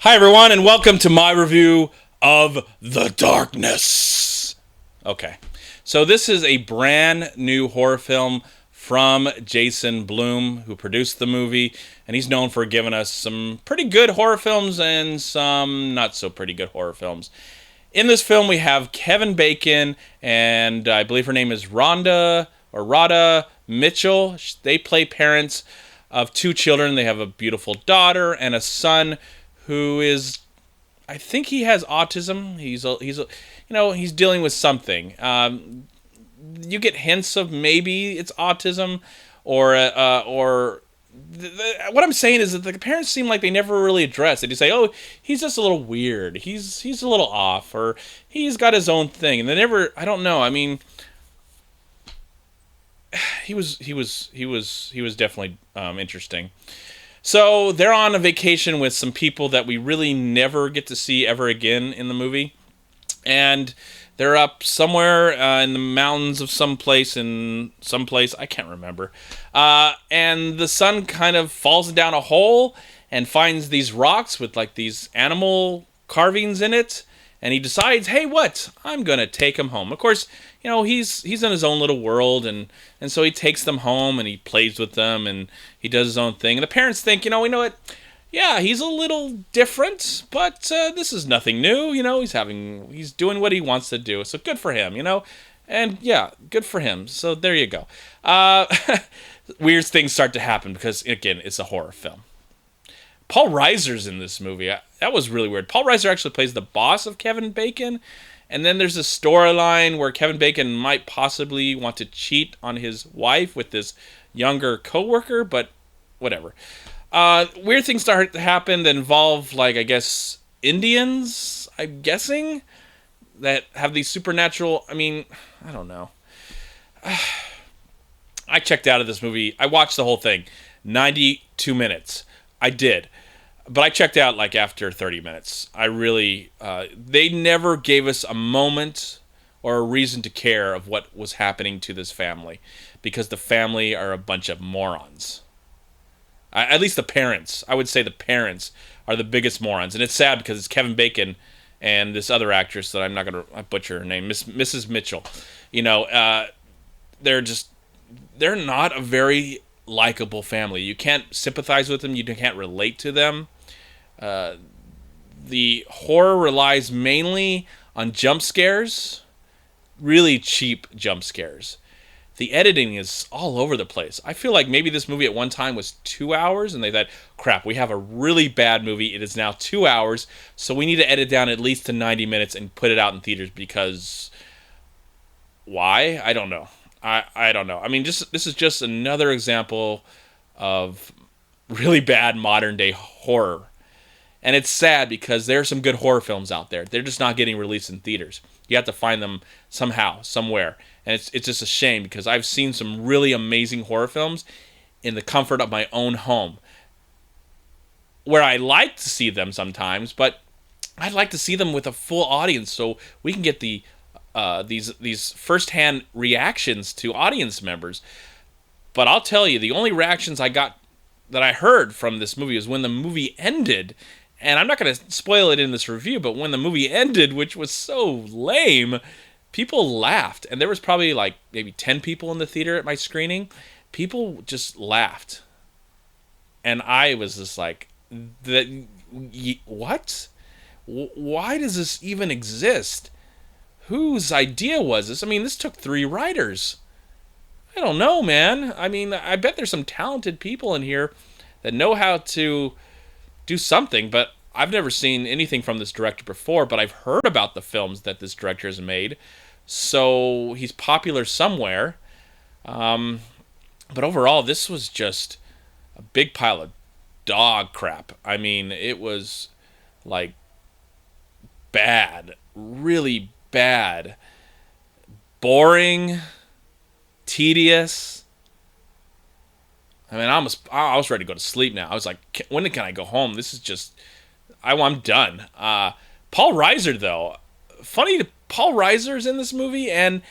Hi, everyone, and welcome to my review of The Darkness. Okay, so this is a brand new horror film from Jason Blum, who produced the movie, and he's known for giving us some pretty good horror films and some not so pretty good horror films. In this film, we have Kevin Bacon, and I believe her name is Rada Mitchell. They play parents of two children. They have a beautiful daughter and a son who is, I think he has autism. He's dealing with something. You get hints of maybe it's autism, or what I'm saying is that the parents seem like they never really address it. They say, "Oh, he's just a little weird. He's a little off, or he's got his own thing," and they never. I don't know. I mean, he was definitely interesting. So they're on a vacation with some people that we really never get to see ever again in the movie. And they're up somewhere in the mountains of someplace, I can't remember. And the son kind of falls down a hole and finds these rocks with like these animal carvings in it. And he decides, hey, what? I'm going to take him home. Of course, he's in his own little world, and so he takes them home, and he plays with them, and he does his own thing. And the parents think, you know what? Yeah, he's a little different, but this is nothing new. He's doing what he wants to do, so good for him, And yeah, good for him. So there you go. Weird things start to happen because, again, it's a horror film. Paul Reiser's in this movie. That was really weird. Paul Reiser actually plays the boss of Kevin Bacon. And then there's a storyline where Kevin Bacon might possibly want to cheat on his wife with this younger coworker, but whatever. Weird things start to happen that involve, I guess, Indians, I'm guessing, that have these supernatural... I don't know. I checked out of this movie. I watched the whole thing. 92 minutes. I did. But I checked out after 30 minutes. I really, they never gave us a moment or a reason to care of what was happening to this family, because the family are a bunch of morons. At least the parents. I would say the parents are the biggest morons. And it's sad because it's Kevin Bacon and this other actress that I'm not going to butcher her name, Mrs. Mitchell. They're not a very likable family. You can't sympathize with them. You can't relate to them. The horror relies mainly on jump scares, really cheap jump scares. The editing is all over the place. I feel like maybe this movie at one time was 2 hours, and they thought, crap, we have a really bad movie. It is now 2 hours, so we need to edit down at least to 90 minutes and put it out in theaters because... Why? I don't know. I don't know. This is just another example of really bad modern-day horror. And it's sad because there are some good horror films out there. They're just not getting released in theaters. You have to find them somehow, somewhere. And it's just a shame because I've seen some really amazing horror films in the comfort of my own home, where I like to see them sometimes, but I'd like to see them with a full audience so we can get these first-hand reactions to audience members. But I'll tell you, the only reactions I got that I heard from this movie was when the movie ended. And I'm not going to spoil it in this review, but when the movie ended, which was so lame, people laughed. And there was probably maybe 10 people in the theater at my screening. People just laughed. And I was just like, what? Why does this even exist? Whose idea was this? This took 3 writers. I don't know, man. I bet there's some talented people in here that know how to do something, but I've never seen anything from this director before, but I've heard about the films that this director has made, so he's popular somewhere. But overall, this was just a big pile of dog crap. It was, bad. Really bad. Boring. Tedious. I was ready to go to sleep now. I was like, when can I go home? This is just... I'm done. Paul Reiser, though. Funny, Paul Reiser's in this movie, and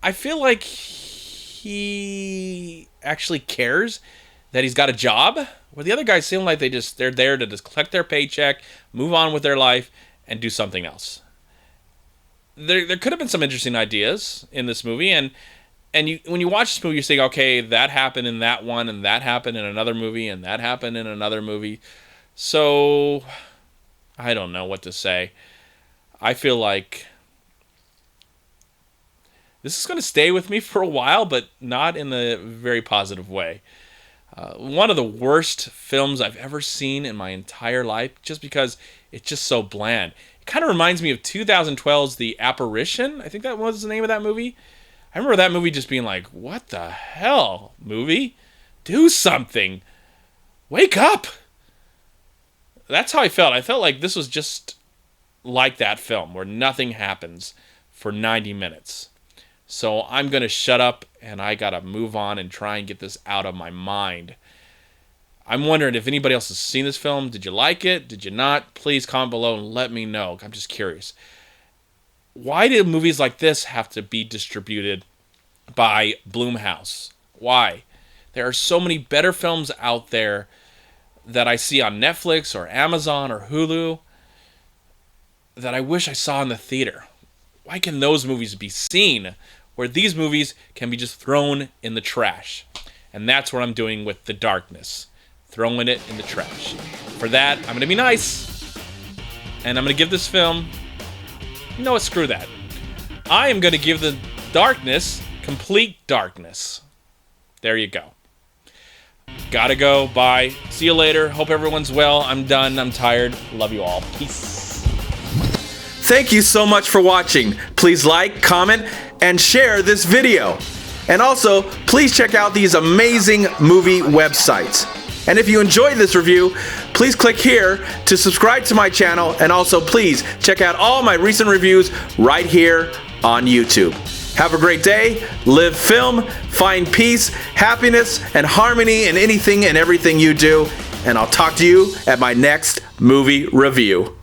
I feel like he actually cares that he's got a job, Where the other guys seem like they're there to just collect their paycheck, move on with their life, and do something else. There could have been some interesting ideas in this movie, and when you watch this movie, you think, okay, that happened in that one, and that happened in another movie, and that happened in another movie. So I don't know what to say. I feel like this is going to stay with me for a while, but not in a very positive way. One of the worst films I've ever seen in my entire life, just because it's just so bland. It kind of reminds me of 2012's The Apparition. I think that was the name of that movie. I remember that movie just being like, what the hell, movie? Do something. Wake up. That's how I felt. I felt like this was just like that film where nothing happens for 90 minutes. So I'm going to shut up, and I got to move on and try and get this out of my mind. I'm wondering if anybody else has seen this film. Did you like it? Did you not? Please comment below and let me know. I'm just curious. Why do movies like this have to be distributed by Blumhouse? Why? There are so many better films out there that I see on Netflix or Amazon or Hulu that I wish I saw in the theater. Why can those movies be seen where these movies can be just thrown in the trash? And that's what I'm doing with The Darkness. Throwing it in the trash. For that, I'm going to be nice. And I'm going to give this film... You know what? Screw that. I am going to give The Darkness complete darkness. There you go. Gotta go. Bye. See you later. Hope everyone's well. I'm done. I'm tired. Love you all. Peace. Thank you so much for watching. Please like, comment, and share this video. And also, please check out these amazing movie websites. And if you enjoyed this review, please click here to subscribe to my channel, and also please check out all my recent reviews right here on YouTube. Have a great day, live film, find peace, happiness, and harmony in anything and everything you do, and I'll talk to you at my next movie review.